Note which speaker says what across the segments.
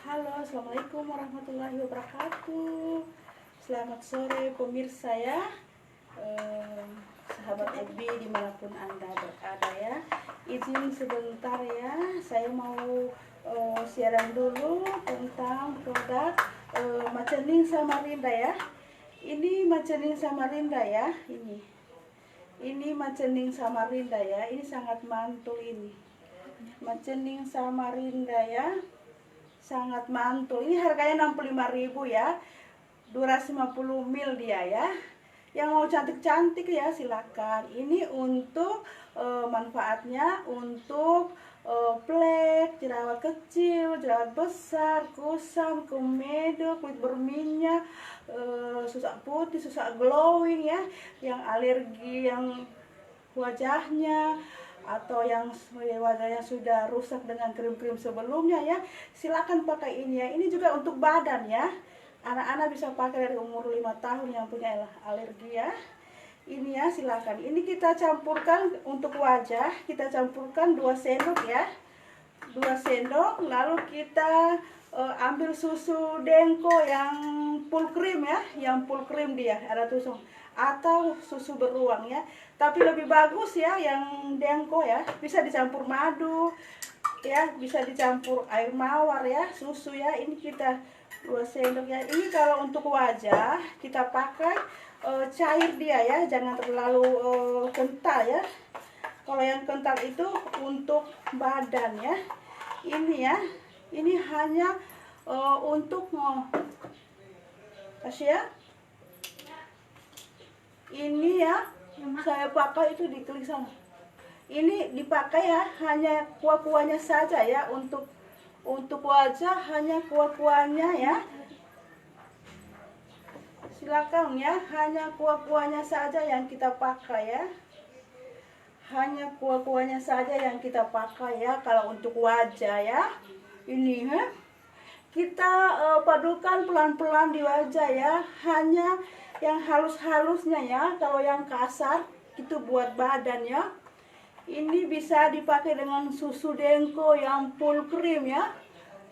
Speaker 1: Halo, assalamualaikum warahmatullahi wabarakatuh. Selamat sore pemirsa ya, sahabat FB dimanapun anda berada ya. Izin sebentar ya, saya mau siaran dulu tentang produk Macening Samarinda ya. Ini Macening Samarinda ya, ini Macening Samarinda ya, ini sangat mantul ini. Macening Samarinda ya. Sangat mantul. Ini harganya 65.000 ya. Durasi 50 ml dia ya. Yang mau cantik-cantik ya silakan. Ini untuk manfaatnya untuk flek, jerawat kecil, jerawat besar, kusam, komedo, kulit berminyak, susah putih, susah glowing ya, yang alergi, yang wajahnya atau yang wajahnya sudah rusak dengan krim-krim sebelumnya ya, silakan pakai ini ya. Ini juga untuk badan ya, anak-anak bisa pakai dari umur 5 tahun yang punya alergi ya. Ini ya silakan. Ini kita campurkan untuk wajah, kita campurkan 2 sendok ya, 2 sendok. Lalu kita ambil susu Denko yang full cream ya, yang full cream dia ada tusuk, atau susu beruang ya, tapi lebih bagus ya yang Denko ya. Bisa dicampur madu ya, bisa dicampur air mawar ya, susu ya. Ini kita 2 sendok ya. Ini kalau untuk wajah kita pakai cair dia ya, jangan terlalu kental ya. Kalau yang kental itu untuk badan ya. Ini ya, ini hanya untuk kasih ya. Ini ya, saya pakai itu di klik sana. Ini dipakai ya, hanya kuah-kuahnya saja ya, untuk wajah hanya kuah-kuahnya ya. Silakan ya, hanya kuah-kuahnya saja yang kita pakai ya. Hanya kuah-kuahnya saja yang kita pakai ya kalau untuk wajah ya. Ini ya. Kita padukan pelan-pelan di wajah ya, hanya yang halus-halusnya ya. Kalau yang kasar itu buat badan ya. Ini bisa dipakai dengan susu Denko yang full cream ya.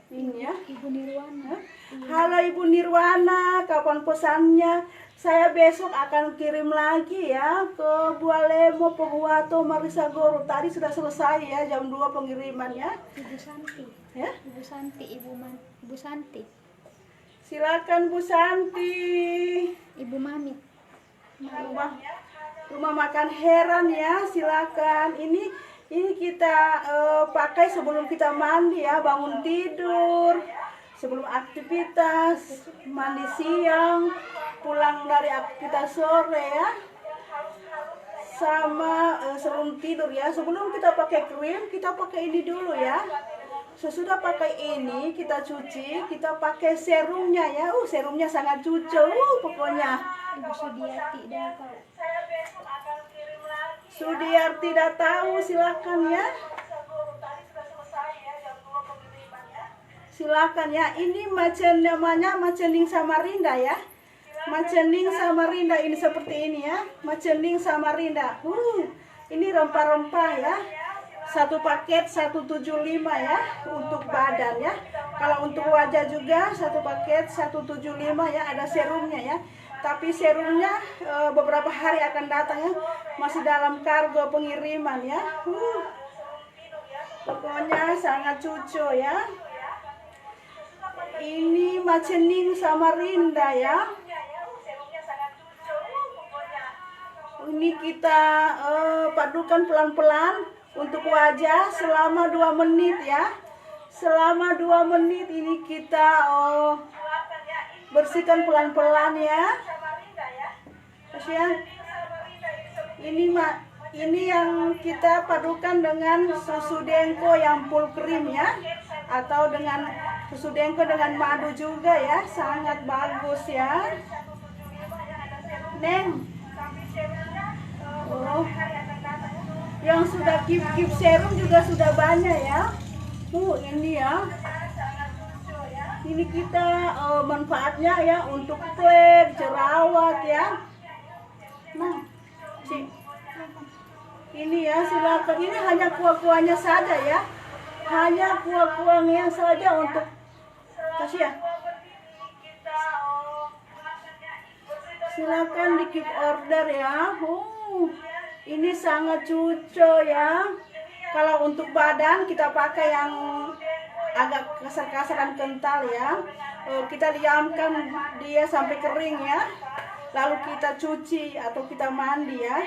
Speaker 1: Ini ya.
Speaker 2: Ibu Nirwana.
Speaker 1: Halo Ibu Nirwana, kapan pesannya? Saya besok akan kirim lagi ya ke Bualemo, Pohuwato, Marisagoro. Tadi sudah selesai ya, jam 2 pengirimannya.
Speaker 2: Ibu Santi.
Speaker 1: Ya?
Speaker 2: Ibu Santi, Ibu Santi.
Speaker 1: Silakan Bu Santi.
Speaker 2: Ibu Mami.
Speaker 1: Rumah makan heran ya, silakan. Ini kita pakai sebelum kita mandi ya, bangun tidur, sebelum aktivitas, mandi siang, pulang dari aktivitas sore ya, sama sebelum tidur ya. Sebelum kita pakai krim, kita pakai ini dulu ya. Sesudah pakai ini, kita cuci, kita pakai serumnya ya. Serumnya sangat cucu pokoknya.
Speaker 2: Ibu Sudiati dah tahu.
Speaker 1: Sudiarti dah tahu, silakan ya. Silakan ya. Ini namanya Macening Samarinda ya. Macening Samarinda ini seperti ini ya. Macening Samarinda. Ini rempah-rempah ya. Satu paket 175 ya untuk badan ya. Kalau untuk wajah juga satu paket 175 ya, ada serumnya ya. Tapi serumnya beberapa hari akan datang ya. Masih dalam kargo pengiriman ya. Pokoknya sangat cucu ya. Ini Macening Samarinda ya. Ini kita padukan pelan-pelan untuk wajah selama 2 menit ya. Selama 2 menit ini kita bersihkan pelan-pelan ya. Kasih. Ini yang kita padukan dengan susu Denko yang full cream ya, atau dengan susu Denko dengan madu juga ya, sangat bagus ya. Neng. Yang sudah keep serum juga sudah banyak ya. Ini ya. Ini kita manfaatnya ya untuk flek, jerawat ya. Nah, ini ya silakan. Ini hanya kuah-kuahnya saja ya. Hanya kuah-kuahnya saja untuk Kasih ya. Silakan di keep order ya. Ini sangat cocok ya. Kalau untuk badan kita pakai yang agak kasar-kasar dan kental ya. Kita diamkan dia sampai kering ya. Lalu kita cuci atau kita mandi ya.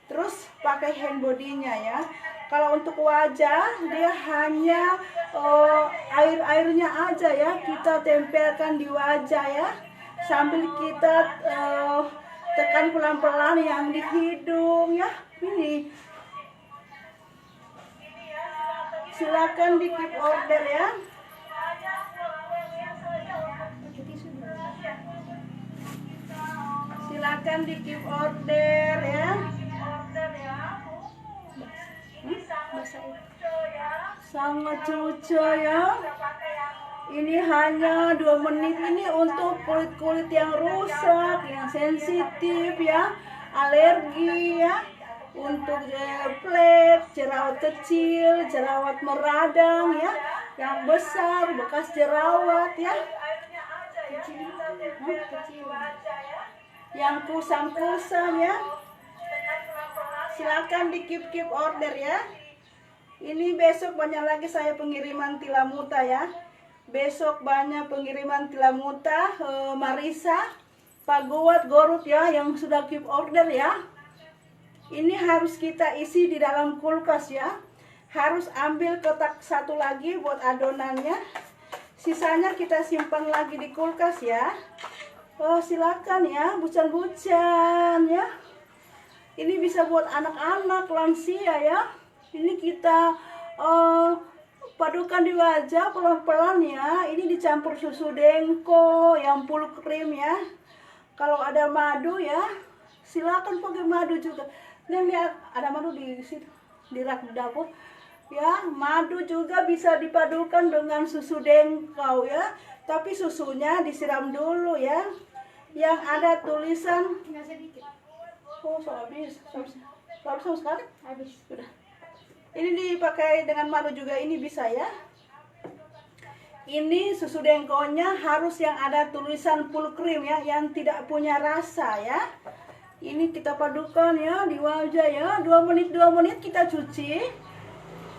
Speaker 1: Terus pakai hand body-nya ya. Kalau untuk wajah dia hanya air-airnya aja ya. Kita tempelkan di wajah ya. Sambil kita tekan pelan-pelan yang di hidung ya. Ini. Silakan di keep order ya. Silakan di keep order ya. Sangat cocok ya. Ini hanya 2 menit. Ini untuk kulit-kulit yang rusak, yang sensitif ya, alergi ya, untuk flek, jerawat kecil, jerawat meradang ya, yang besar, bekas jerawat ya, yang kusam-kusam ya. Silakan di keep order ya. Ini besok banyak lagi saya pengiriman Tilamuta ya. Besok banyak pengiriman Tilamuta, Marisa, Pak Guat, Gorut ya, yang sudah keep order ya. Ini harus kita isi di dalam kulkas ya. Harus ambil kotak satu lagi buat adonannya. Sisanya kita simpan lagi di kulkas ya. Silakan ya, bucan-bucan ya. Ini bisa buat anak-anak, lansia ya. Ini kita padukan di wajah pelan-pelan ya. Ini dicampur susu dengko yang full cream ya. Kalau ada madu ya, silakan pakai madu juga. Dan lihat ada madu di situ, di rak dapur. Ya, madu juga bisa dipadukan dengan susu dengkau ya. Tapi susunya disiram dulu ya. Yang ada tulisan. Oh, so habis. Habis sekali? Habis. Sudah. Ini dipakai dengan madu juga, ini bisa ya. Ini susu dengkonya harus yang ada tulisan full cream ya, yang tidak punya rasa ya. Ini kita padukan ya di wajah ya. 2 menit kita cuci.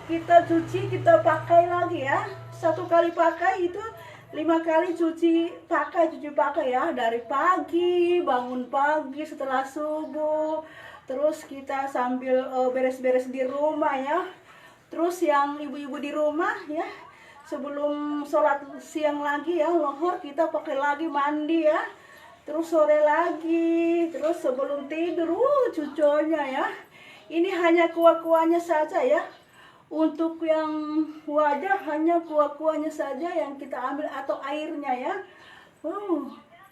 Speaker 1: Kita pakai lagi ya. 1 kali pakai itu 5 kali cuci pakai ya. Dari pagi, bangun pagi setelah subuh. Terus kita sambil beres-beres di rumah ya. Terus yang ibu-ibu di rumah ya, sebelum sholat siang lagi ya, lohor kita pakai lagi mandi ya. Terus sore lagi, terus sebelum tidur, cuconya ya. Ini hanya kuah-kuahnya saja ya. Untuk yang wajah hanya kuah-kuahnya saja yang kita ambil atau airnya ya.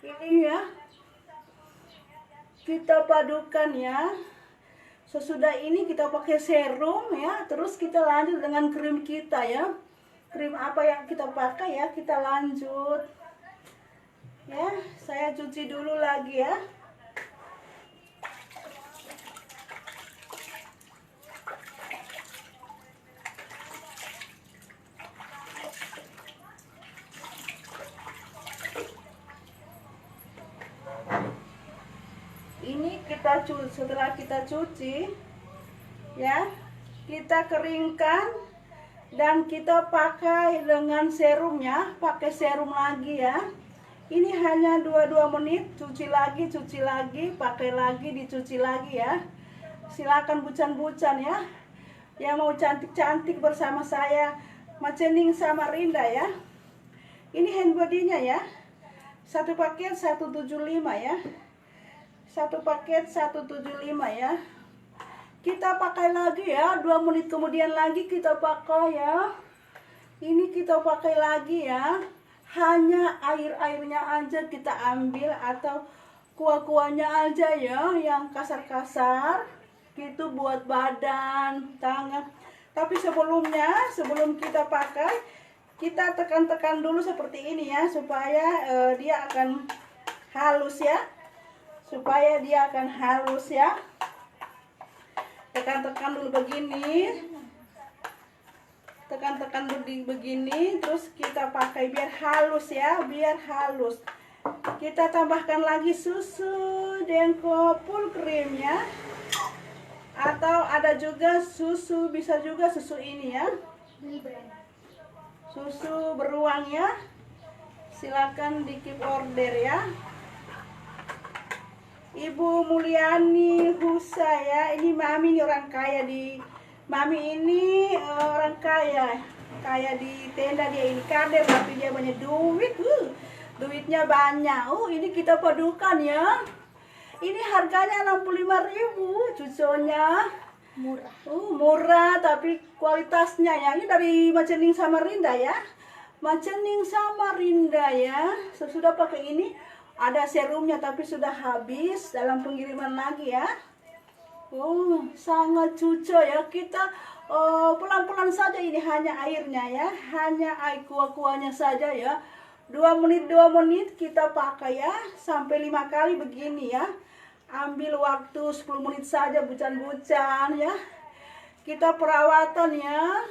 Speaker 1: Ini ya. Kita padukan ya. Sesudah ini kita pakai serum ya. Terus kita lanjut dengan krim kita ya. Krim apa yang kita pakai ya, kita lanjut. Ya, saya cuci dulu lagi ya. Ini kita setelah kita cuci ya, kita keringkan dan kita pakai dengan serumnya, pakai serum lagi ya. Ini hanya 2 menit, cuci lagi, pakai lagi, dicuci lagi ya. Silakan bucan-bucan ya. Yang mau cantik-cantik bersama saya, Macening Samarinda ya. Ini hand body-nya ya. 1 paket 175 ya. 1 paket 175 ya. Kita pakai lagi ya, 2 menit kemudian lagi kita pakai ya. Ini kita pakai lagi ya. Hanya air-airnya aja kita ambil atau kuah-kuahnya aja ya, yang kasar-kasar. Gitu buat badan, tangan. Tapi sebelum kita pakai, kita tekan-tekan dulu seperti ini ya, supaya dia akan halus ya. Tekan-tekan dulu begini. tekan-tekan begini, terus kita pakai biar halus ya, biar halus. Kita tambahkan lagi susu dengko full cream ya, atau ada juga susu, bisa juga susu ini ya, susu beruang ya. Silakan di keep order ya. Ibu Mulyani Husa ya, ini mami, ini orang kaya di mami ini, orang kaya, kaya di tenda dia ini, kader tapi dia banyak duit, duitnya banyak. Ini kita padukan ya. Ini harganya 65.000 cuconya.
Speaker 2: Murah.
Speaker 1: Murah tapi kualitasnya ya. Ini dari Macening Samarinda ya. Macening Samarinda ya. Sudah pakai ini. Ada serumnya tapi sudah habis, dalam pengiriman lagi ya. Sangat cuco ya. Kita pelan-pelan saja, ini hanya airnya ya, hanya air kuah-kuahnya saja ya. 2 menit kita pakai ya, sampai 5 kali begini ya. Ambil waktu 10 menit saja, bucan-bucan ya. Kita perawatan ya,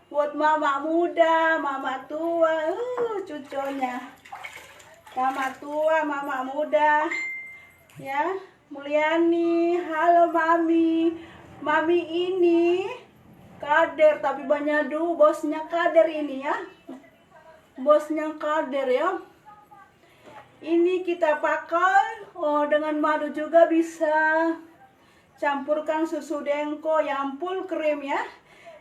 Speaker 1: buat mama muda, mama tua, cuconya. Mama tua, mama muda ya. Mulyani, halo mami. Mami ini kader tapi banyak bosnya kader ini ya. Bosnya kader ya. Ini kita pakai dengan madu juga bisa. Campurkan susu dengko yang full cream ya.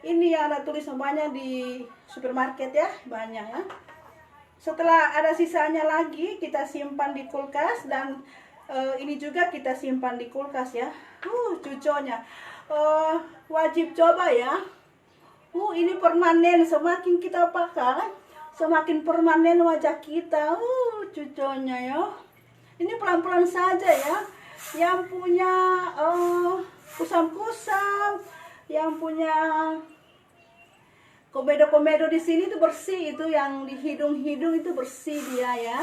Speaker 1: Ini yang ada tulisan banyak di supermarket ya, banyak ya. Setelah ada sisanya lagi, kita simpan di kulkas, dan ini juga kita simpan di kulkas ya. Cuconya wajib coba ya. Ini permanen, semakin kita pakai semakin permanen wajah kita. Cuconya ya. Ini pelan-pelan saja ya. Yang punya kusam-kusam, yang punya komedo-komedo di sini itu bersih, itu yang di hidung-hidung itu bersih dia ya.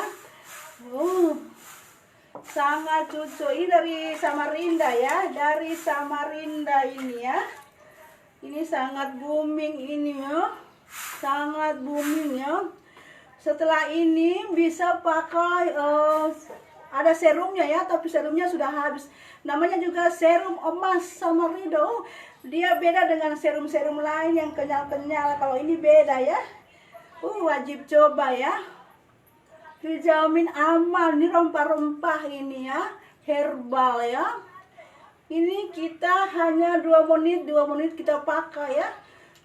Speaker 1: Sangat cucu. Ini dari Samarinda ya, dari Samarinda ini ya. Ini sangat booming ini ya, sangat booming ya. Setelah ini bisa pakai ada serumnya ya, tapi serumnya sudah habis. Namanya juga serum emas Samarinda. Dia beda dengan serum-serum lain yang kenyal-kenyal. Kalau ini beda ya. Wajib coba ya. Dijamin aman. Ini rempah-rempah ini ya. Herbal ya. Ini kita hanya 2 menit kita pakai ya.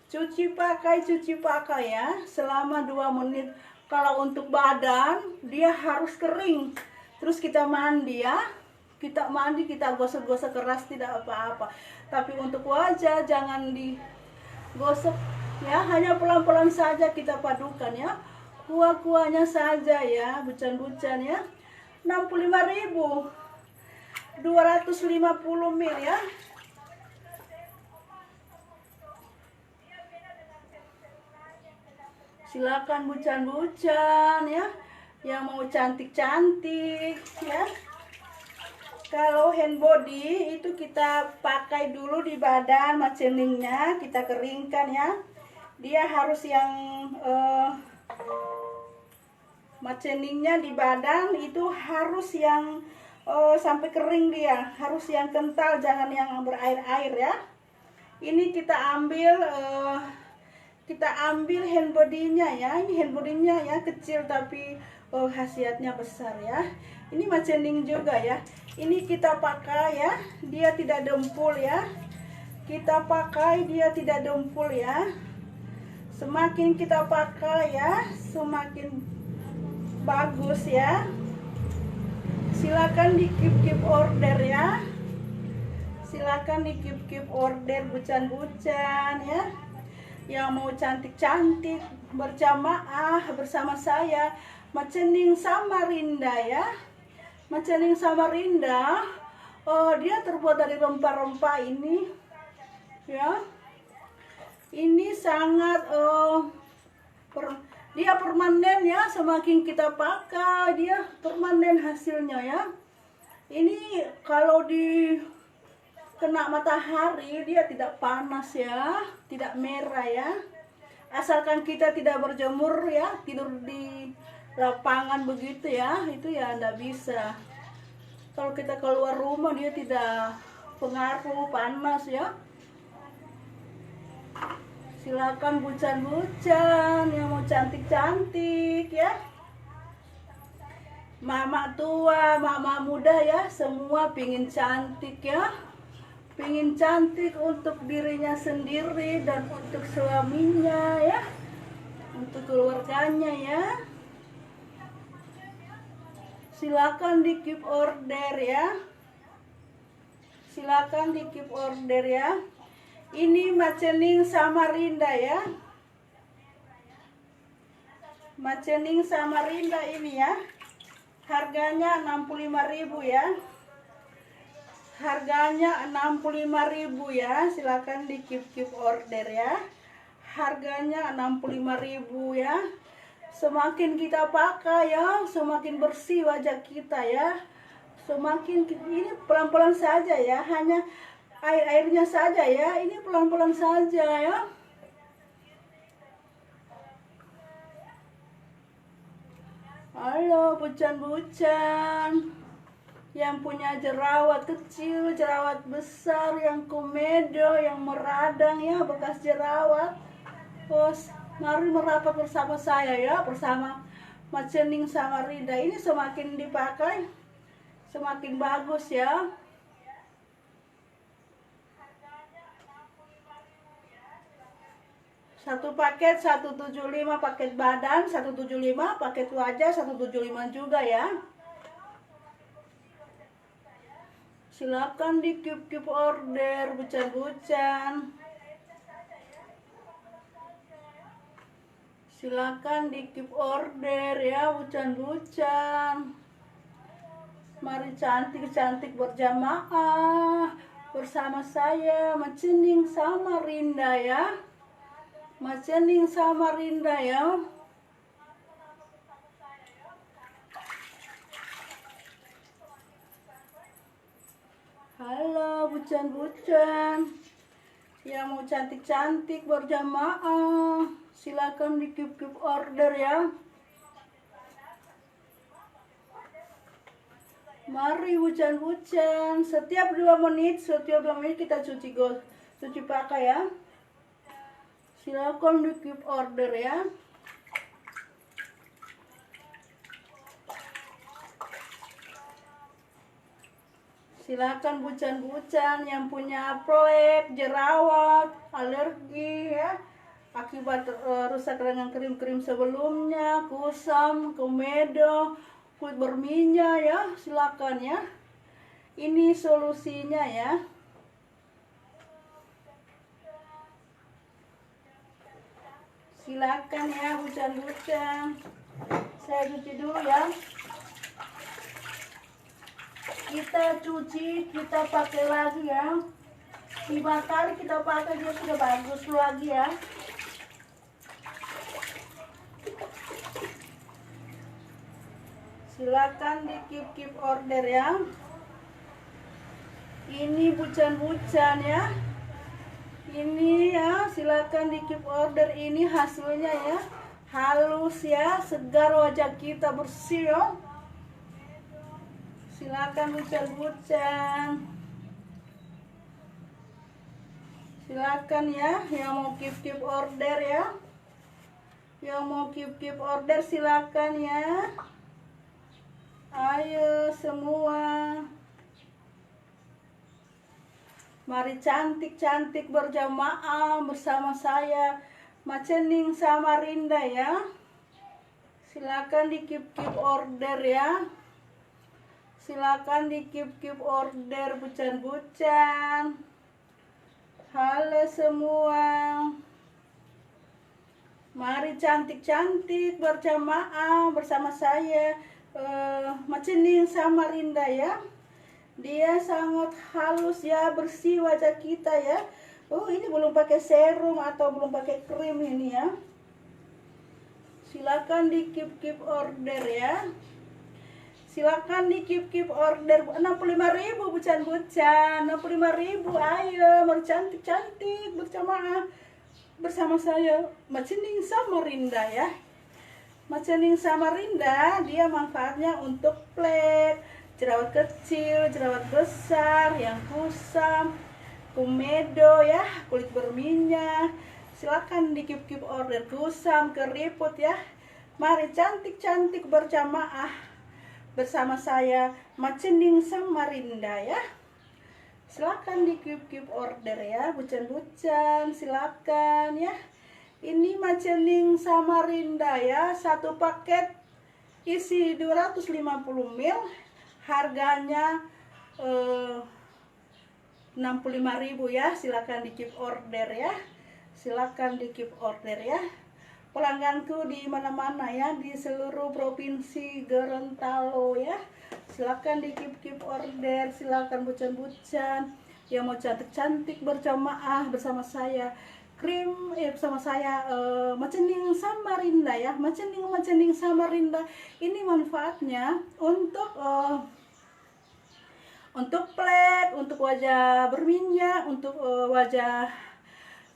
Speaker 1: Cuci pakai ya. Selama 2 menit. Kalau untuk badan, dia harus kering. Terus kita mandi ya. Kita mandi, kita gosok-gosok keras, tidak apa-apa. Tapi untuk wajah jangan digosok ya, hanya pelan-pelan saja kita padukan ya. Kuah-kuahnya saja ya, bucan-bucan ya. 65.000, 250 ml ya. Silakan bucan-bucan ya, yang mau cantik-cantik ya. Kalau hand body itu kita pakai dulu di badan, maceningnya kita keringkan ya. Dia harus yang maceningnya di badan itu harus yang sampai kering dia, harus yang kental, jangan yang berair-air ya. Ini kita ambil hand body-nya ya. Ini hand body-nya ya, kecil tapi khasiatnya besar ya. Ini macening juga ya. Ini kita pakai ya, dia tidak dempul ya. Kita pakai dia tidak dempul ya. Semakin kita pakai ya, semakin bagus ya. Silakan di keep order ya. Silakan di keep order bucan-bucan ya. Yang mau cantik-cantik berjamaah bersama saya, Macening Samarinda ya. Macening Samarinda, dia terbuat dari rempah-rempah ini ya. Ini sangat dia permanen ya, semakin kita pakai dia permanen hasilnya ya. Ini kalau di kena matahari dia tidak panas ya, tidak merah ya. asalkan kita tidak berjemur ya, tidur di lapangan begitu ya, itu ya enggak bisa. Kalau kita keluar rumah dia tidak pengaruh panas ya. Silakan bucan-bucan yang mau cantik-cantik ya. Mama tua, mama muda ya, semua pingin cantik ya. Pingin cantik untuk dirinya sendiri dan untuk suaminya ya. Untuk keluarganya ya. Silakan di keep order ya. Silakan di keep order ya. Ini Macening Samarinda ya. Macening Samarinda ini ya. Harganya 65.000 ya. Harganya 65.000 ya. Silakan di keep order ya. Harganya 65.000 ya. Semakin kita pakai ya, semakin bersih wajah kita ya. Semakin ini pelan-pelan saja ya, hanya air-airnya saja ya. Ini pelan-pelan saja ya. Halo bucan-bucan yang punya jerawat kecil, jerawat besar, yang komedo, yang meradang ya, bekas jerawat. Terus mari merapat bersama saya ya, bersama Macening Samarinda. Ini semakin dipakai semakin bagus ya. Satu paket 175, paket badan 175, paket wajah 175 juga ya. Silakan di keep order bucan-bucan. Silakan di keep order ya bucan-bucan. Mari cantik-cantik berjamaah bersama saya Macening Samarinda ya. Macening Samarinda ya. Halo bucan-bucan yang mau cantik-cantik berjamaah, silakan di keep order ya. Mari bucan-bucan, setiap 2 menit kita cuci pakai ya. Silakan di keep order ya. Silakan bucan-bucan yang punya flek, jerawat, alergi ya, akibat rusak dengan krim-krim sebelumnya, kusam, komedo, kulit berminyak ya, silakan ya. Ini solusinya ya. Silakan ya bucan-bucan. Saya cuci dulu ya. Kita cuci, kita pakai lagi ya. 5 kali kita pakai dia sudah bagus lagi ya. Silakan di keep order ya. Ini bucan-bucan ya. Ini ya, silakan di keep order. Ini hasilnya ya. Halus ya, segar wajah kita, bersih ya. Silakan bucan-bucan. Silakan ya yang mau keep order ya. Yang mau keep order silakan ya. Ayo semua. Mari cantik-cantik berjamaah bersama saya Macening Samarinda ya. Silakan di keep order ya. Silakan di keep order bucan-bucan. Halo semua. Mari cantik-cantik berjamaah bersama saya Macening Samarinda ya. Dia sangat halus ya, bersih wajah kita ya. Oh, ini belum pakai serum atau belum pakai krim ini ya. Silakan di keep order ya. Silakan di keep order. 65.000 bucan-bucan, 65.000. Ayo, mari cantik-cantik berjamaah bersama saya Macening Samarinda ya. Macening Samarinda dia manfaatnya untuk plet, jerawat kecil, jerawat besar, yang kusam, komedo ya, kulit berminyak. Silakan di keep order kusam, keriput ya. Mari cantik-cantik berjamaah bersama saya Macening Samarinda ya. Silakan di keep order ya, bucan-bucan silakan ya. Ini Macening Samarinda ya, satu paket isi 250 ml, harganya 65.000 ya. Silakan di keep order ya. Silakan di keep order ya. Pelangganku di mana-mana ya, di seluruh provinsi Gorontalo ya. Silakan di keep order, silakan bucan-bucan yang mau cantik-cantik berjamaah bersama saya bersama saya Macening Samarinda ya. Macening Samarinda ini manfaatnya untuk plet, untuk wajah berminyak, untuk wajah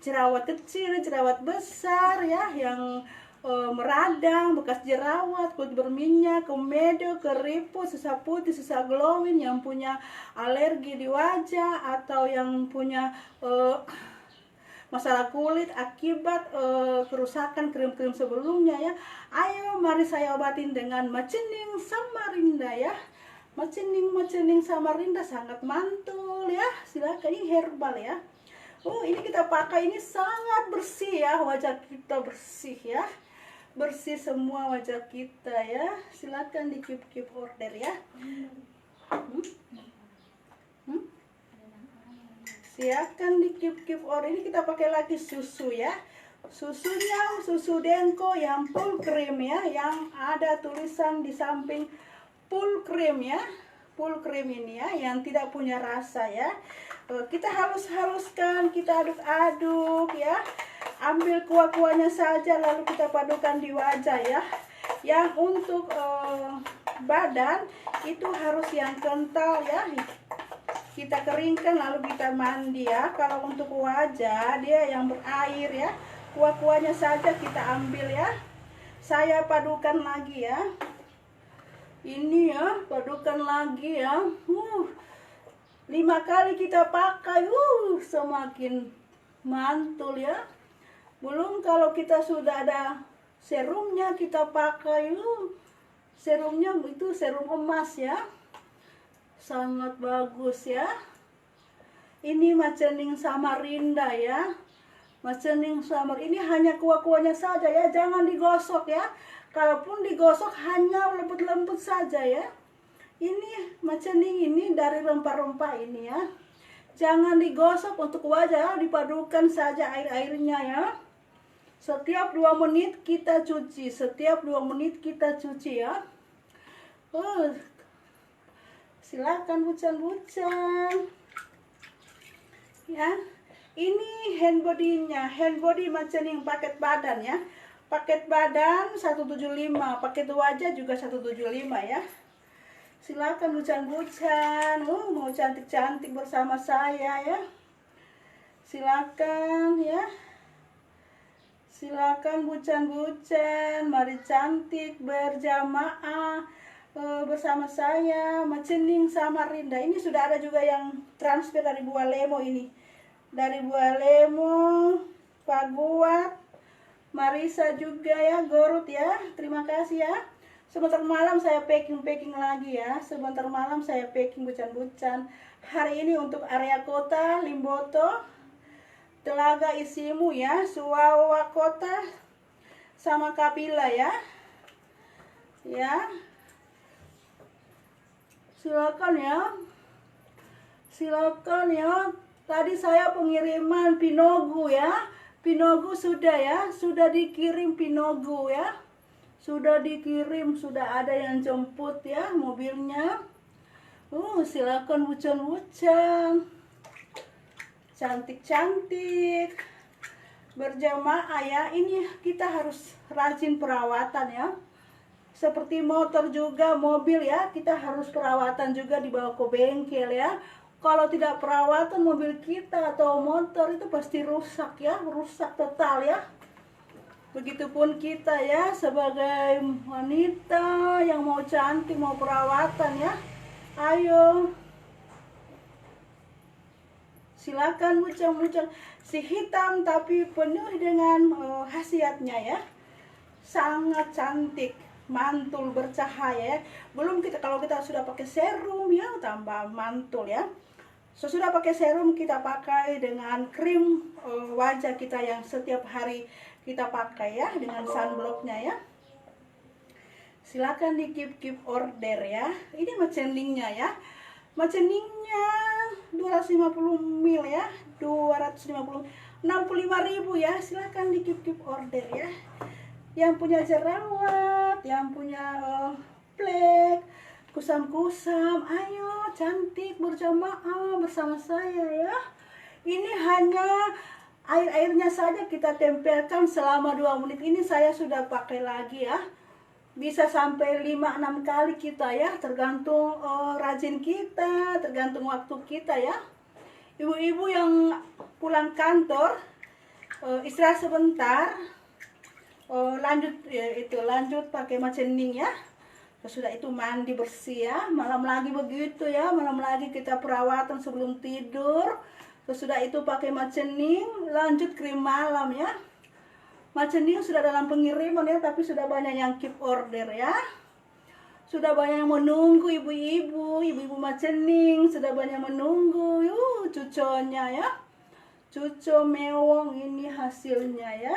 Speaker 1: jerawat kecil, jerawat besar ya, yang meradang, bekas jerawat, kulit berminyak, komedo, keriput, susah putih, susah glowing, yang punya alergi di wajah atau yang punya masalah kulit akibat kerusakan krim-krim sebelumnya ya. Ayo mari saya obatin dengan Macening Samarinda ya. Macening Samarinda sangat mantul ya. Silakan, ini herbal ya. Ini kita pakai, ini sangat bersih ya, wajah kita bersih ya. Bersih semua wajah kita ya. Silakan di keep order ya. Silakan di keep order. Ini kita pakai lagi susu ya. Susunya susu Denko yang full cream ya, yang ada tulisan di samping full cream ya. Full cream ini ya, yang tidak punya rasa ya. Kita halus-haluskan, kita aduk-aduk ya. Ambil kuah-kuahnya saja lalu kita padukan di wajah ya. Yang untuk badan itu harus yang kental ya. Kita keringkan lalu kita mandi ya. Kalau untuk wajah dia yang berair ya. Kuah-kuahnya saja kita ambil ya. Saya padukan lagi ya. Ini ya, padukan lagi ya. 5 kali kita pakai, semakin mantul ya. Belum kalau kita sudah ada serumnya kita pakai, serumnya itu serum emas ya. Sangat bagus ya. Ini Macening Samarinda ya. Macening Samarinda ini hanya kuah-kuahnya saja ya, jangan digosok ya. Kalaupun digosok hanya lembut-lembut saja ya. Ini Macening ini dari rempah-rempah ini ya. Jangan digosok untuk wajah, dipadukan saja air-airnya ya. Setiap 2 menit kita cuci, setiap 2 menit kita cuci ya. Silakan bucan-bucan. Ya. Ini hand body-nya, hand body Macening paket badan ya. Paket badan 175, paket wajah juga 175 ya. Silakan bucan-bucan, mau cantik-cantik bersama saya ya. Silakan ya. Silakan bucan-bucan, mari cantik berjamaah bersama saya Macening Samarinda. Ini sudah ada juga yang transfer dari Buah Lemo ini. Dari Buah Lemo, Pak Guat, Marisa juga ya, Gorut ya. Terima kasih ya. Sebentar malam saya packing lagi ya. Sebentar malam saya packing bucan-bucan. Hari ini untuk area kota Limboto, Telaga Isimu ya, Suwawa Kota sama Kapila ya. Ya. Silakan ya. Silakan ya. Tadi saya pengiriman Pinogu ya. Pinogu sudah ya, sudah dikirim Pinogu ya. Sudah dikirim, sudah ada yang jemput ya mobilnya. Silakan bucan-bucan. Cantik-cantik. Berjamaah ya. Ini kita harus rajin perawatan ya. Seperti motor juga, mobil ya. Kita harus perawatan juga dibawa ke bengkel ya. Kalau tidak perawatan mobil kita atau motor itu pasti rusak ya, rusak total ya. Begitupun kita ya, sebagai wanita yang mau cantik, mau perawatan ya. Ayo, silakan bujang-bujang. Si hitam tapi penuh dengan khasiatnya ya. Sangat cantik, mantul, bercahaya. Belum kita, kalau kita sudah pakai serum ya, tambah mantul ya. Sesudah pakai serum, kita pakai dengan krim wajah kita yang setiap hari kita pakai ya, dengan sunblocknya ya. Silakan di keep order ya. Ini maceningnya ya. Maceningnya 250 ml ya, 250, 65.000 ya. Silakan di keep order ya. Yang punya jerawat, yang punya flek, kusam-kusam, ayo cantik berjamaah bersama saya ya. Ini hanya air-airnya saja kita tempelkan selama 2 menit. Ini saya sudah pakai lagi ya. Bisa sampai 5-6 kali kita ya, tergantung rajin kita, tergantung waktu kita ya. Ibu-ibu yang pulang kantor, istirahat sebentar, lanjut ya, lanjut pakai macening ya. Sudah itu mandi bersih ya, malam lagi begitu ya, malam lagi kita perawatan sebelum tidur. Sesudah itu pakai macening, lanjut krim malam ya. Macening sudah dalam pengiriman ya, tapi sudah banyak yang keep order ya. Sudah banyak yang menunggu ibu-ibu macening, sudah banyak menunggu. Cuconya ya. Cuco mewong ini hasilnya ya.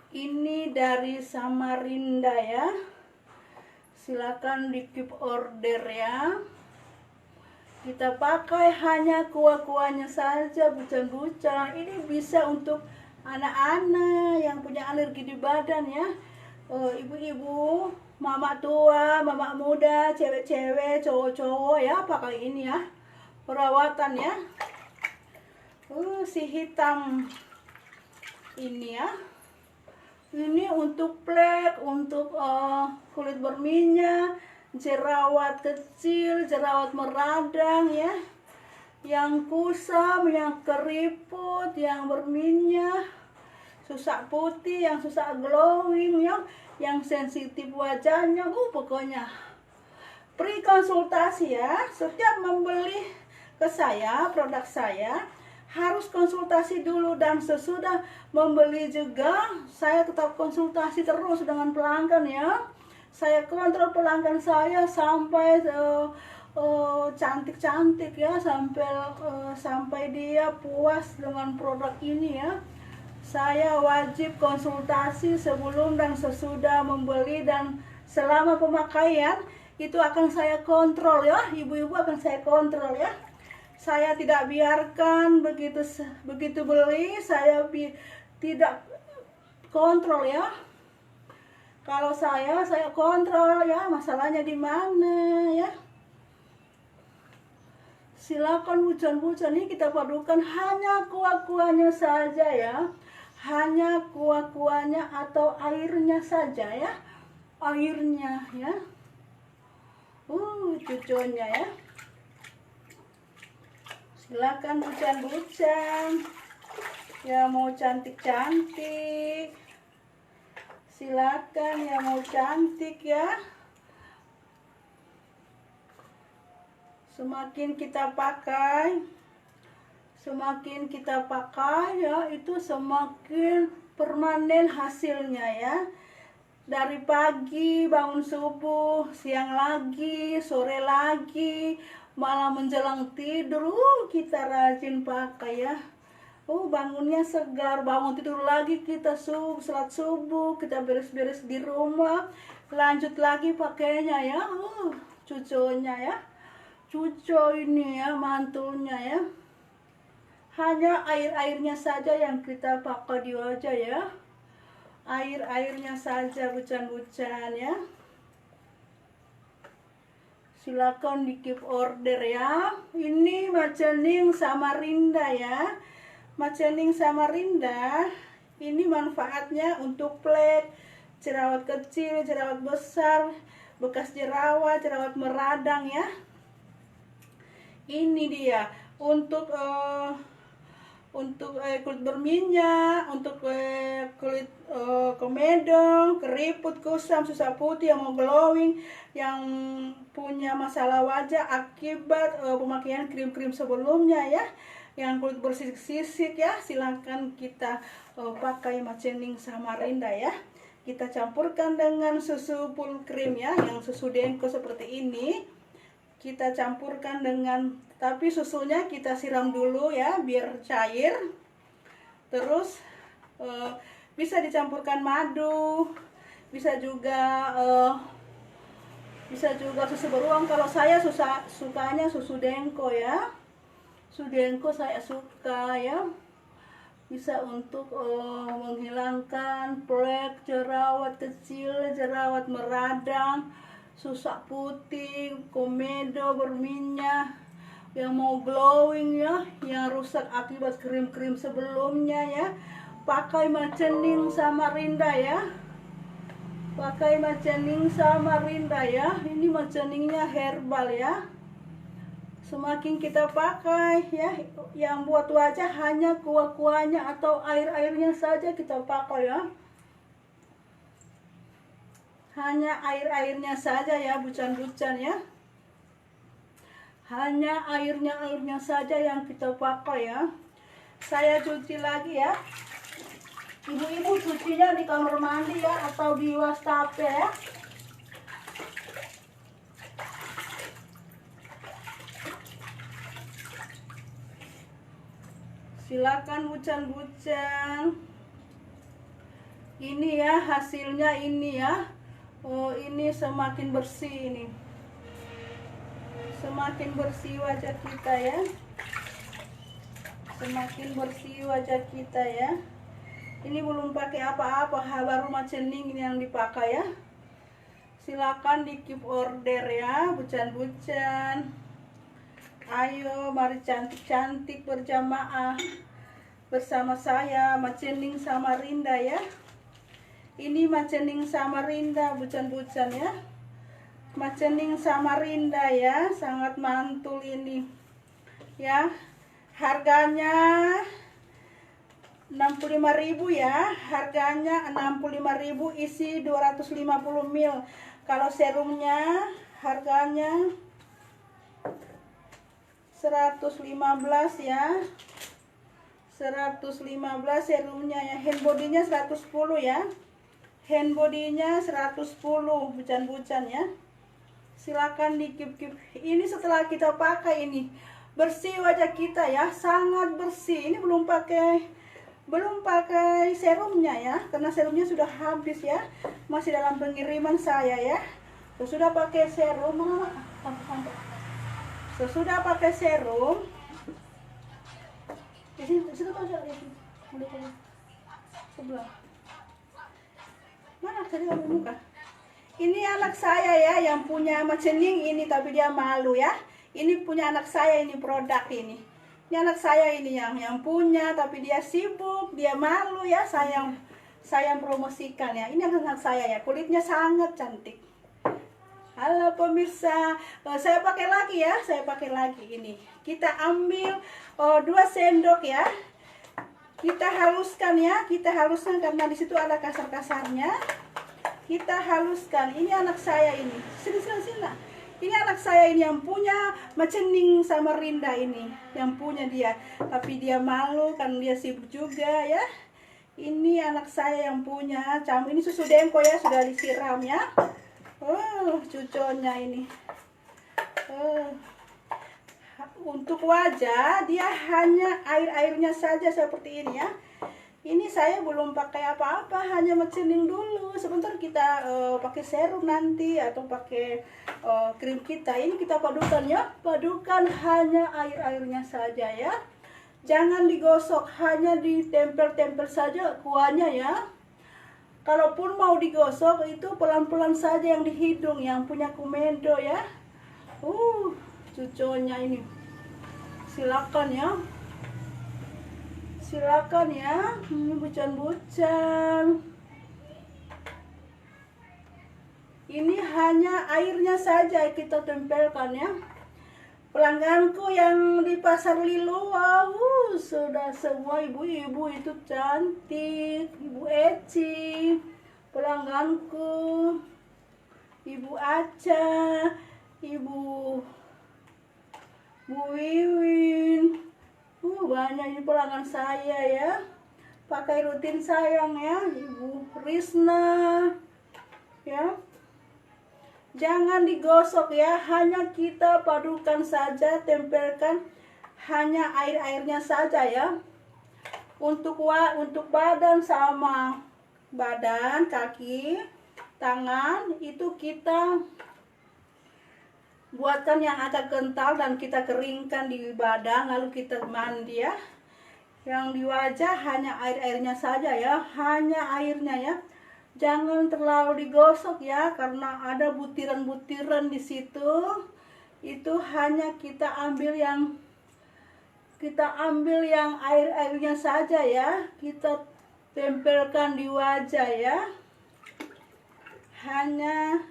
Speaker 1: Ini dari Samarinda ya. Silakan di keep order ya. Kita pakai hanya kuah-kuahnya saja, bucang-bucang. Ini bisa untuk anak-anak yang punya alergi di badan ya. Ibu-ibu, mama tua, mama muda, cewek-cewek, cowok-cowok ya, pakai ini ya. Perawatan ya. Si hitam ini ya. Ini untuk flek, untuk kulit berminyak, jerawat kecil, jerawat meradang ya, yang kusam, yang keriput, yang berminyak, susah putih, yang susah glowing, yang sensitif wajahnya, pokoknya free konsultasi ya. Setiap membeli ke saya, produk saya, harus konsultasi dulu, dan sesudah membeli juga saya tetap konsultasi terus dengan pelanggan ya. Saya kontrol pelanggan saya sampai cantik-cantik ya, sampai dia puas dengan produk ini ya. Saya wajib konsultasi sebelum dan sesudah membeli, dan selama pemakaian itu akan saya kontrol ya, ibu-ibu akan saya kontrol ya. Saya tidak biarkan begitu beli saya tidak kontrol ya. Kalau saya kontrol ya, masalahnya di mana ya. Silakan bucan-bucan, ini kita padukan hanya kuah-kuahnya saja ya. Hanya kuah-kuahnya atau airnya saja ya. Airnya ya. Cuconya ya. Silakan bucan-bucan. Ya mau cantik-cantik. Silakan ya mau cantik ya. Semakin kita pakai ya, itu semakin permanen hasilnya ya. Dari pagi bangun subuh, siang lagi, sore lagi, malam menjelang tidur, kita rajin pakai ya. Bangunnya segar, bangun tidur lagi kita salat subuh, kita beres-beres di rumah, lanjut lagi pakainya ya. Cuconya ya, cuco ini ya, mantulnya ya. Hanya air-airnya saja yang kita pakai di wajah ya. Air-airnya saja, bucan-bucan ya. Silakan di keep order ya. Ini macening Samarinda ya. Macening Samarinda ini manfaatnya untuk flek, jerawat kecil, jerawat besar, bekas jerawat, jerawat meradang ya. Ini dia untuk kulit berminyak, untuk kulit komedo, keriput, kusam, susah putih, yang mau glowing, yang punya masalah wajah akibat pemakaian krim-krim sebelumnya ya, yang kulit bersisik-sisik ya, silahkan kita pakai Macening Samarinda ya. Kita campurkan dengan susu full cream ya, yang susu Denko seperti ini. Kita campurkan dengan, tapi susunya kita siram dulu ya biar cair. Terus bisa dicampurkan madu, bisa juga susu beruang. Kalau saya sukanya susu Denko ya. Susu Denko saya suka ya. Bisa untuk menghilangkan flek, jerawat kecil, jerawat meradang, susah putih, komedo, berminyak, yang mau glowing ya, yang rusak akibat krim-krim sebelumnya ya, pakai Macening Samarinda ya. Pakai Macening Samarinda ya. Ini Maceningnya herbal ya. Semakin kita pakai ya, yang buat wajah hanya kuah-kuahnya atau air-airnya saja kita pakai ya. Hanya air-airnya saja ya, bucan-bucan ya. Hanya airnya saja yang kita pakai ya. Saya cuci lagi ya. Ibu-ibu cucinya di kamar mandi ya, atau di wastafel ya. Silakan bucan-bucan. Ini ya hasilnya ini ya. Oh, ini semakin bersih ini. Semakin bersih wajah kita ya. Semakin bersih wajah kita ya. Ini belum pakai apa-apa, baru Macening ini yang dipakai ya. Silakan di keep order ya, bucan-bucan. Ayo mari cantik-cantik berjamaah bersama saya Macening Samarinda ya. Ini Macening Samarinda bucan-bucan ya. Macening Samarinda ya, sangat mantul ini ya. Harganya 65.000 ya. Harganya 65.000, isi 250 ml. Kalau serumnya harganya 115 ya. 115 serumnya ya. Hand bodinya 110 ya. Hand bodinya 110 bucan-bucan ya. Silakan di keep. Ini setelah kita pakai ini bersih wajah kita ya, sangat bersih. Ini belum pakai serumnya ya, karena serumnya sudah habis ya, masih dalam pengiriman saya ya. Sesudah pakai serum, sesudah pakai serum, di situ aja ya, sebelah. Mana tadi kamu muka? Ini anak saya ya, yang punya Macening ini, tapi dia malu ya. Ini punya anak saya, ini produk ini. Ini anak saya ini yang punya, tapi dia sibuk, dia malu ya. Saya promosikan ya. Ini anak saya ya, kulitnya sangat cantik. Halo pemirsa, saya pakai lagi ya, saya pakai lagi ini. Kita ambil 2 sendok ya. Kita haluskan ya, kita haluskan karena di situ ada kasar-kasarnya. Kita haluskan. Ini anak saya ini. Sini. Ini anak saya ini yang punya Macening Samarinda ini, yang punya dia. Tapi dia malu kan, dia sibuk juga ya. Ini anak saya yang punya. Ini susu Denko ya, sudah disiram ya. Oh, cuconya ini. Untuk wajah dia hanya air-airnya saja seperti ini ya. Ini saya belum pakai apa-apa, hanya Macening dulu. Sebentar kita pakai serum nanti atau pakai krim kita. Ini kita padukan ya. Padukan hanya air-airnya saja ya. Jangan digosok, hanya ditempel-tempel saja kuahnya ya. Kalaupun mau digosok itu pelan-pelan saja, yang di hidung, yang punya komedo ya. Cuconya ini. Silakan ya. Silakan ya, bucan-bucan. Ini hanya airnya saja kita tempelkan ya. Pelangganku yang di pasar Lilo, wow, sudah semua ibu-ibu itu cantik. Ibu Eci, pelangganku, Ibu Aca, Ibu Bu Wiwin. Banyak ini pelanggan saya ya. Pakai rutin sayang ya, Ibu Risna. Ya. Jangan digosok ya, hanya kita padukan saja, tempelkan hanya air-airnya saja ya. Untuk badan sama badan, kaki, tangan itu kita buatkan yang agak kental dan kita keringkan di badan lalu kita mandi ya. Yang di wajah hanya air-airnya saja ya, hanya airnya ya. Jangan terlalu digosok ya, karena ada butiran-butiran di situ. Itu hanya kita ambil yang air-airnya saja ya. Kita tempelkan di wajah ya. Hanya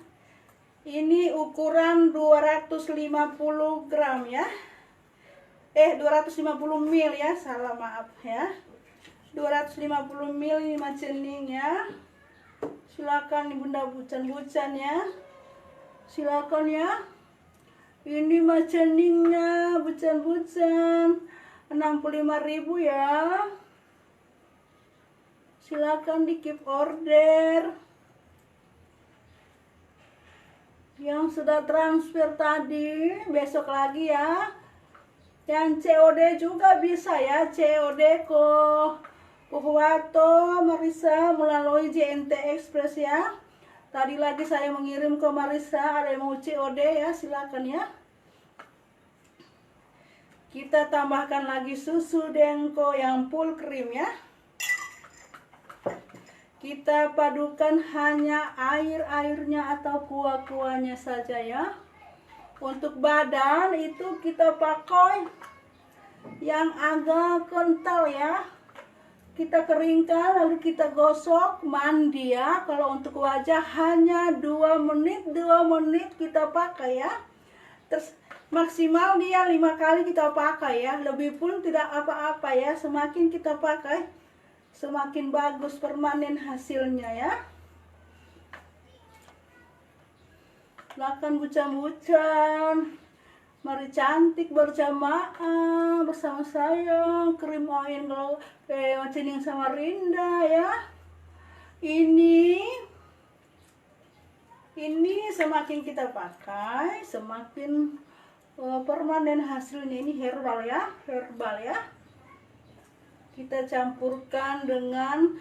Speaker 1: ini ukuran 250 gram ya. 250 ml ya, salah maaf ya. 250 ml ini macening ya. Silakan Ibunda bucan-bucan ya. Silakan ya. Ini maceningnya bucan-bucan 65.000 ya. Silakan di keep order. Yang sudah transfer tadi besok lagi ya. Yang COD juga bisa ya, COD Kuhuwato Marisa melalui JNT Express ya. Tadi lagi saya mengirim ke Marisa, ada yang mau COD ya, silakan ya. Kita tambahkan lagi susu Denko yang full cream ya. Kita padukan hanya air-airnya atau kuah-kuahnya saja ya. Untuk badan itu kita pakai yang agak kental ya. Kita keringkan lalu kita gosok, mandi ya. Kalau untuk wajah hanya 2 menit kita pakai ya. Terus maksimal dia 5 kali kita pakai ya. Lebih pun tidak apa-apa ya. Semakin kita pakai semakin bagus permanen hasilnya ya. Silakan bucan-bucan. Mari cantik berjamaah bersama saya. Krim Oin Glow Macening Samarinda ya. Ini semakin kita pakai semakin permanen hasilnya. Ini herbal ya, kita campurkan dengan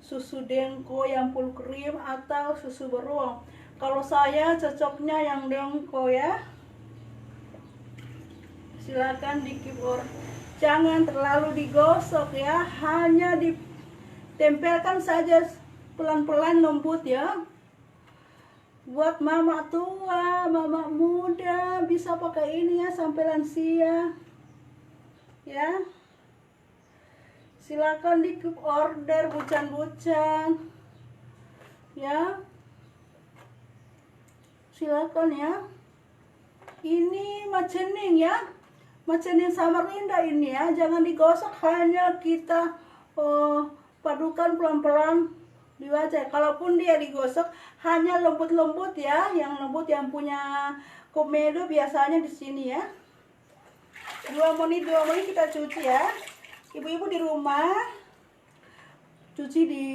Speaker 1: susu Denko yang full cream atau susu beruang. Kalau saya cocoknya yang Denko ya. Silakan di keyboard. Jangan terlalu digosok ya, hanya ditempelkan saja pelan-pelan lembut ya. Buat mama tua, mama muda bisa pakai ini ya sampai lansia. Ya. Silakan di order bucan-bucan. Ya. Silakan ya. Ini macening ya. Macening Samarinda ini ya, jangan digosok, hanya kita padukan pelan-pelan di wajah. Kalaupun dia digosok, hanya lembut-lembut ya, yang lembut yang punya komedo biasanya di sini ya. 2 menit kita cuci ya. Ibu-ibu di rumah cuci di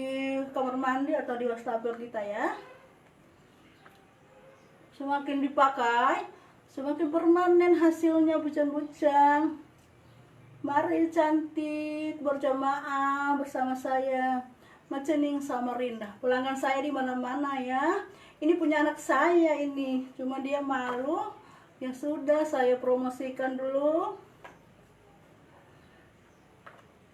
Speaker 1: kamar mandi atau di wastafel kita ya. Semakin dipakai semakin permanen hasilnya bucan-bucan. Mari cantik berjamaah bersama saya Macening Samarinda. Pelanggan saya di mana-mana ya. Ini punya anak saya ini, cuma dia malu. Yang sudah saya promosikan dulu.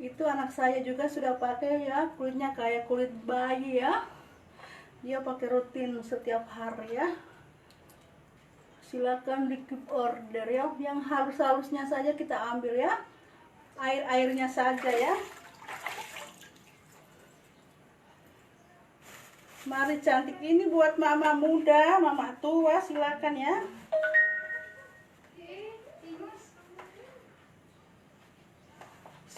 Speaker 1: Itu anak saya juga sudah pakai ya, kulitnya kayak kulit bayi ya. Dia pakai rutin setiap hari ya. Silakan di keep order ya. Yang halus-halusnya saja kita ambil ya. Air-airnya saja ya. Mari cantik, ini buat mama muda, mama tua, silakan ya.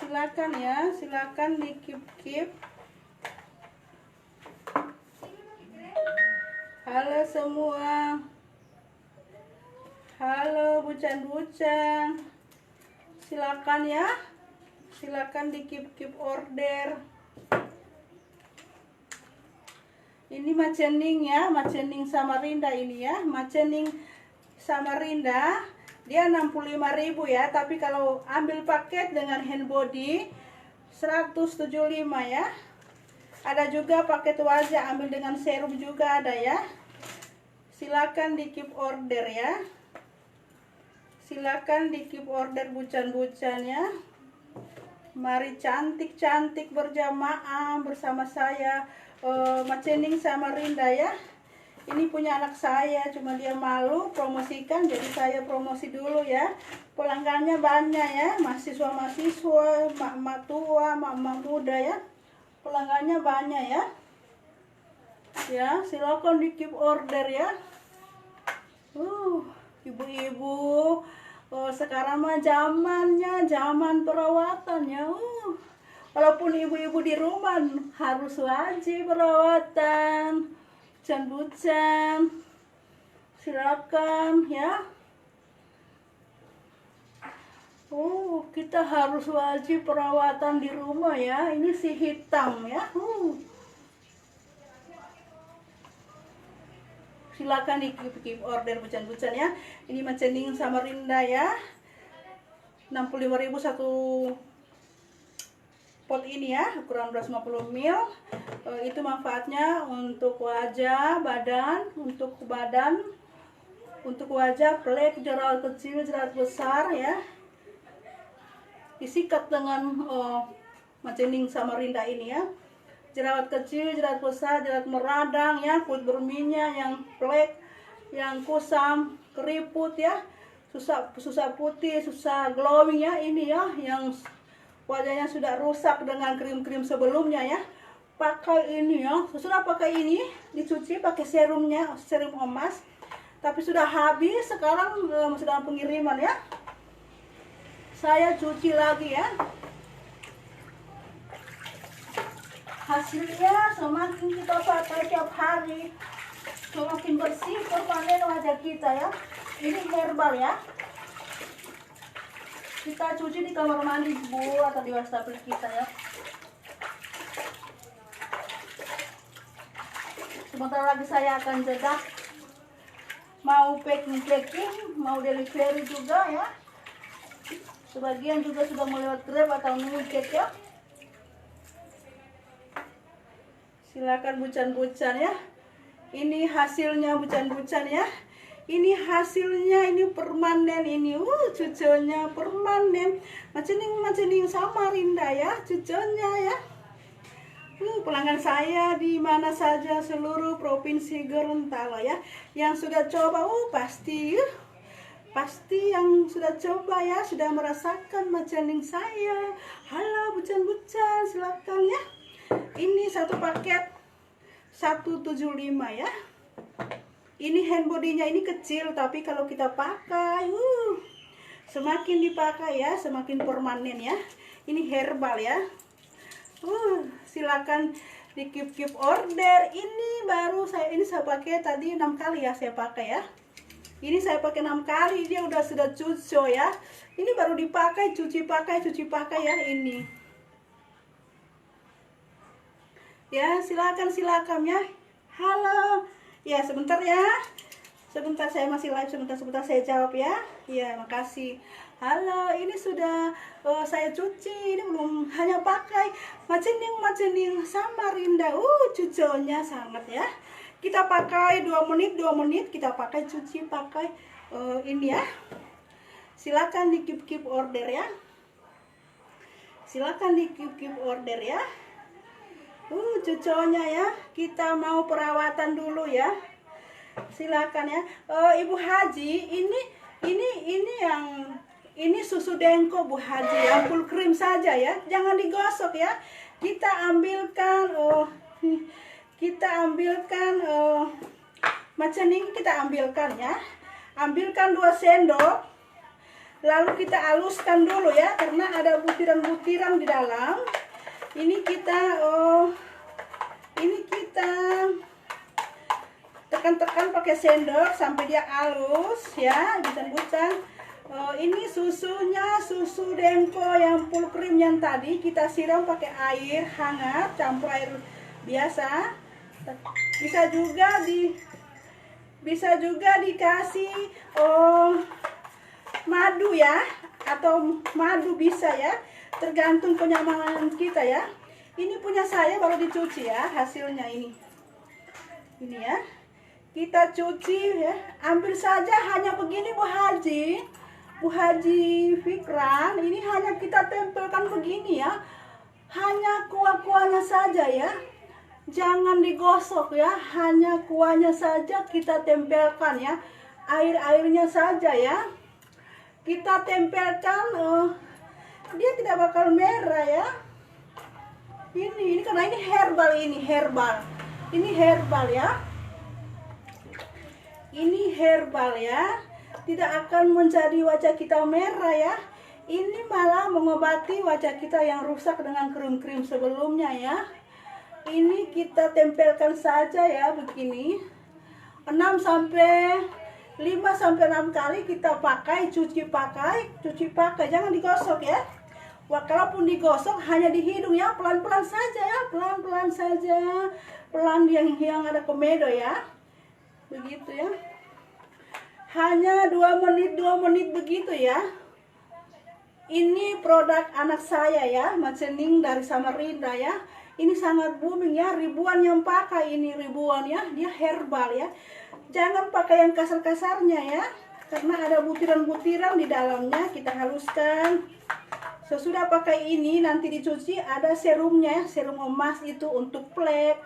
Speaker 1: silakan ya, silakan di keep. Halo semua, halo bucan-bucan, silakan ya, silakan di keep order. Ini macening ya, macening Samarinda ini ya, macening Samarinda. Dia 65.000 ya, tapi kalau ambil paket dengan hand body 175 ya. Ada juga paket wajah ambil dengan serum juga ada ya. Silakan di keep order ya. Silakan di keep order bucan-bucan ya. Mari cantik-cantik berjamaah bersama saya macening Samarinda ya. Ini punya anak saya, cuma dia malu promosikan, jadi saya promosi dulu ya. Pelanggannya banyak ya, mahasiswa-mahasiswa, mak-mak tua, mak-mak muda ya. Pelanggannya banyak ya. Ya, silakan di keep order ya. Ibu-ibu, sekarang mah zamannya zaman perawatan ya. Walaupun ibu-ibu di rumah harus wajib perawatan. Bucan-bucan, silakan ya. Kita harus wajib perawatan di rumah ya. Ini si hitam ya. Silakan di keep order bucan-bucan ya. Ini macening Samarinda ya. 65.000 satu pot ini ya, ukuran 250 ml. Itu manfaatnya untuk wajah, badan, untuk badan, untuk wajah, kulit, jerawat kecil, jerawat besar ya. Disikat dengan macening Samarinda ini ya. Jerawat kecil, jerawat besar, jerawat meradang ya, kulit berminyak, yang flek, yang kusam, keriput ya, susah putih, susah glowing ya, ini ya, yang wajahnya sudah rusak dengan krim-krim sebelumnya ya. Pakai ini ya, sesudah pakai ini dicuci pakai serumnya, serum emas. Tapi sudah habis, sekarang sedang pengiriman ya. Saya cuci lagi ya. Hasilnya semakin kita pakai tiap hari, semakin bersih permanen wajah kita ya. Ini herbal ya. Kita cuci di kamar mandi Bu atau di wastafel kita ya. Sebentar lagi saya akan cetak, mau packing, mau delivery juga ya. Sebagian juga sudah melewat Grab atau Nuket ya. Silakan bucan-bucan ya. Ini hasilnya bucan-bucan ya. Ini hasilnya, ini permanen ini. Cucunya permanen. Macening Samarinda ya, cucunya ya. Pelanggan saya di mana saja seluruh provinsi Gorontalo ya. Yang sudah coba pasti yang sudah coba ya, sudah merasakan macening saya. Halo bucan-bucan, silakan ya. Ini satu paket 175 ya. Ini hand bodinya ini kecil, tapi kalau kita pakai semakin dipakai ya, semakin permanen ya. Ini herbal ya. Silakan di keep order. Ini baru saya pakai tadi 6 kali ya saya pakai ya. Ini saya pakai 6 kali, dia sudah cuci ya. Ini baru dipakai, cuci pakai ya ini. Ya, silakan ya. Halo. Ya, sebentar ya. Sebentar saya masih live, sebentar saya jawab ya. Ya, makasih. Halo, ini sudah saya cuci, ini belum hanya pakai macening Samarinda. Cucunya sangat ya. Kita pakai 2 menit kita pakai, cuci pakai ini ya. Silakan di keep order ya. Silakan di keep order ya. Cucunya ya. Kita mau perawatan dulu ya. Silakan ya. Ibu Haji, ini susu dengko Bu Haji, yang full krim saja ya. Jangan digosok ya. Kita ambilkan macening, kita ambilkan ya. Ambilkan 2 sendok. Lalu kita haluskan dulu ya, karena ada butiran-butiran di dalam. Ini kita tekan-tekan pakai sendok sampai dia halus ya, bucan-bucan. Ini susunya, susu Denko yang full cream yang tadi kita siram pakai air hangat, campur air biasa. Bisa juga dikasih madu ya, atau madu bisa ya, tergantung kenyamanan kita ya. Ini punya saya baru dicuci ya, hasilnya ini ya, kita cuci ya, ambil saja hanya begini Bu Haji Fikran. Ini hanya kita tempelkan begini ya, hanya kuah-kuahnya saja ya, jangan digosok ya, hanya kuahnya saja kita tempelkan ya, air-airnya saja ya kita tempelkan. Dia tidak bakal merah ya. Ini karena ini herbal ya. Ini herbal ya. Tidak akan menjadi wajah kita merah ya. Ini malah mengobati wajah kita yang rusak dengan krim-krim sebelumnya ya. Ini kita tempelkan saja ya begini. 5 sampai 6 kali kita pakai, cuci pakai, jangan digosok ya. Wah, kalaupun digosok hanya di hidung ya, pelan-pelan saja ya, pelan-pelan saja, pelan yang ada komedo ya, begitu ya. Hanya 2 menit begitu ya. Ini produk anak saya ya, Macening dari Samarinda ya. Ini sangat booming ya, ribuan yang pakai ini, ribuan ya, dia herbal ya. Jangan pakai yang kasar-kasarnya ya, karena ada butiran-butiran di dalamnya. Kita haluskan. Sesudah pakai ini nanti dicuci, ada serumnya ya, serum emas itu untuk plek,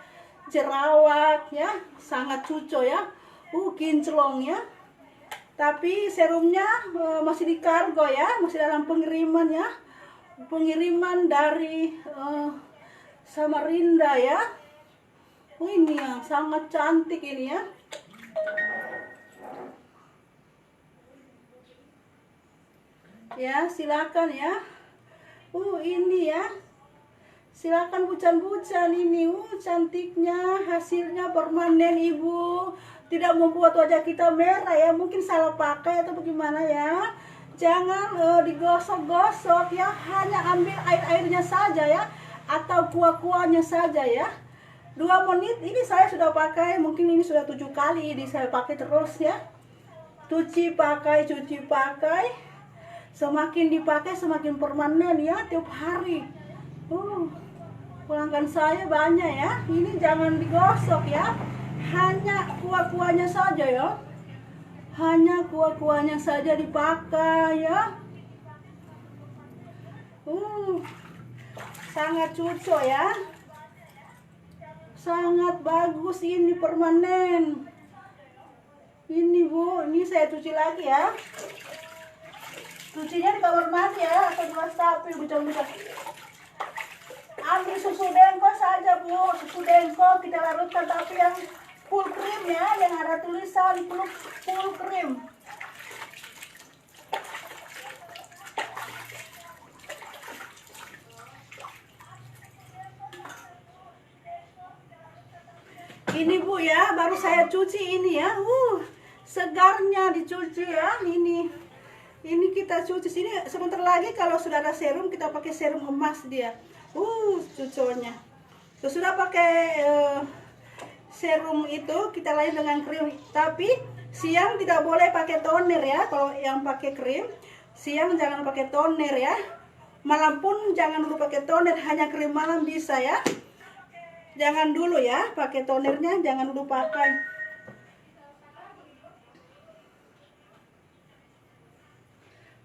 Speaker 1: jerawat ya, sangat cuco ya, kinclong ya. Tapi serumnya masih di kargo ya, masih dalam pengiriman ya, pengiriman dari Samarinda ya. Ini yang sangat cantik ini ya. Ya, silakan ya. Ini ya. Silakan bucan-bucan ini. Cantiknya, hasilnya permanen Ibu. Tidak membuat wajah kita merah ya. Mungkin salah pakai atau bagaimana ya. Jangan digosok-gosok ya. Hanya ambil air-airnya saja ya, atau kuah-kuahnya saja ya. 2 menit ini saya sudah pakai. Mungkin ini sudah 7 kali ini saya pakai terus ya. Cuci pakai. Semakin dipakai semakin permanen ya, tiap hari. Pelanggan saya banyak ya. Ini jangan digosok ya, hanya kuah-kuahnya saja ya, hanya kuah-kuahnya saja dipakai ya. Sangat cocok ya, sangat bagus ini, permanen ini Bu. Ini saya cuci lagi ya. Cucinya di kamar mandi ya, atau di wastafel bucan-bucan. Ambil susu Denko saja Bu, susu Denko kita larutkan, tapi yang full cream ya, yang ada tulisan full cream. Ini Bu ya, baru saya cuci ini ya. Segarnya dicuci ya, ini kita cuci sini. Sebentar lagi kalau sudah ada serum, kita pakai serum emas dia. Cuconya. Sudah pakai serum itu, kita lain dengan krim. Tapi siang tidak boleh pakai toner ya. Kalau yang pakai krim, siang jangan pakai toner ya. Malam pun jangan dulu pakai toner, hanya krim malam bisa ya. Jangan dulu ya, pakai tonernya jangan dulu pakai.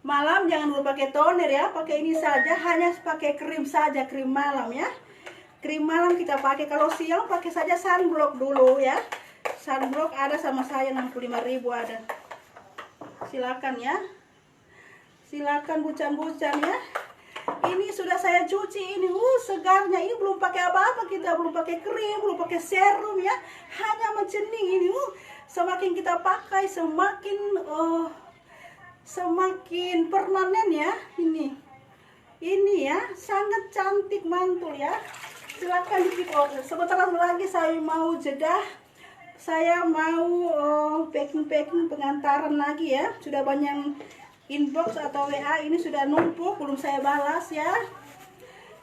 Speaker 1: Malam jangan dulu pakai toner ya, pakai ini saja, hanya pakai krim saja, krim malam ya. Krim malam kita pakai. Kalau siang pakai saja sunblock dulu ya. Sunblock ada sama saya 65.000 ada. Silakan ya. Silakan bucan-bucan ya. Ini sudah saya cuci ini, segarnya. Ini belum pakai apa-apa, kita belum pakai krim, belum pakai serum ya. Hanya mencening ini. Semakin kita pakai semakin semakin permanen ya. Ini ya sangat cantik mantul ya. Silakan di order. Sebentar lagi saya mau jeda. Saya mau packing pengantaran lagi ya. Sudah banyak inbox atau WA ini sudah numpuk, belum saya balas ya.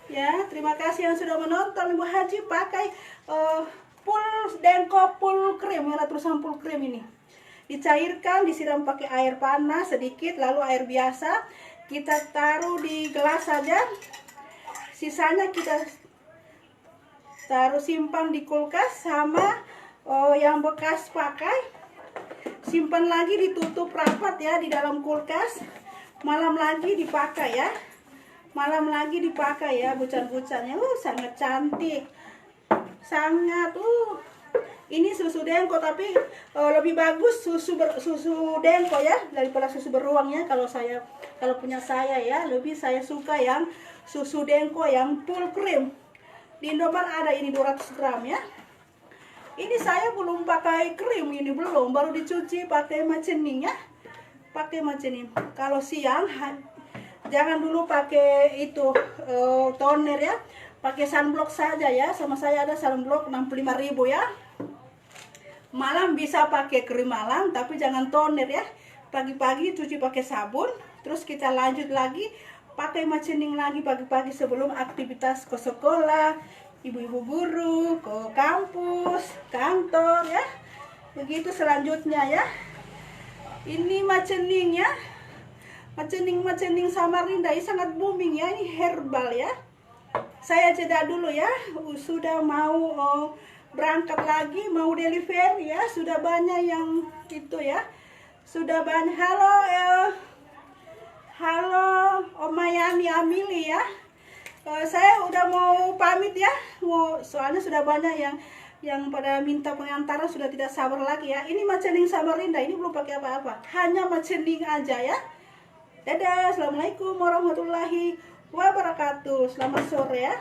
Speaker 1: Ya, terima kasih yang sudah menonton. Ibu Haji pakai full Denko full krim, yang tulisan full krim ini. Dicairkan, disiram pakai air panas sedikit, lalu air biasa. Kita taruh di gelas saja. Sisanya kita taruh simpan di kulkas, sama yang bekas pakai simpan lagi, ditutup rapat ya di dalam kulkas. Malam lagi dipakai ya. Malam lagi dipakai ya, bucan-bucannya. Sangat cantik. Sangat ini susu Denko, tapi lebih bagus susu Denko ya daripada susu beruang ya. Kalau punya saya ya, lebih saya suka yang susu Denko yang full cream. Di Indomaret ada ini 200 gram ya. Ini saya belum pakai krim, ini belum, baru dicuci pakai macening ya. Pakai macening. Kalau siang jangan dulu pakai itu toner ya. Pakai sunblock saja ya. Sama saya ada sunblock 65.000 ya. Malam bisa pakai krim malam, tapi jangan toner ya. Pagi-pagi cuci pakai sabun, terus kita lanjut lagi pakai macening lagi pagi-pagi sebelum aktivitas ke sekolah, ibu-ibu guru, ke kampus, kantor ya. Begitu selanjutnya ya. Ini macening ya. Macening Samarinda ini sangat booming ya, ini herbal ya. Saya jeda dulu ya. Sudah mau berangkat lagi, mau delivery ya. Sudah banyak yang itu ya. Sudah banyak. Halo Omayani Amili ya. Saya udah mau pamit ya. Soalnya sudah banyak yang pada minta pengantaran, sudah tidak sabar lagi ya. Ini macening Samarinda, ini belum pakai apa-apa. Hanya macening aja ya. Dadah, assalamualaikum warahmatullahi wabarakatuh. Selamat sore ya.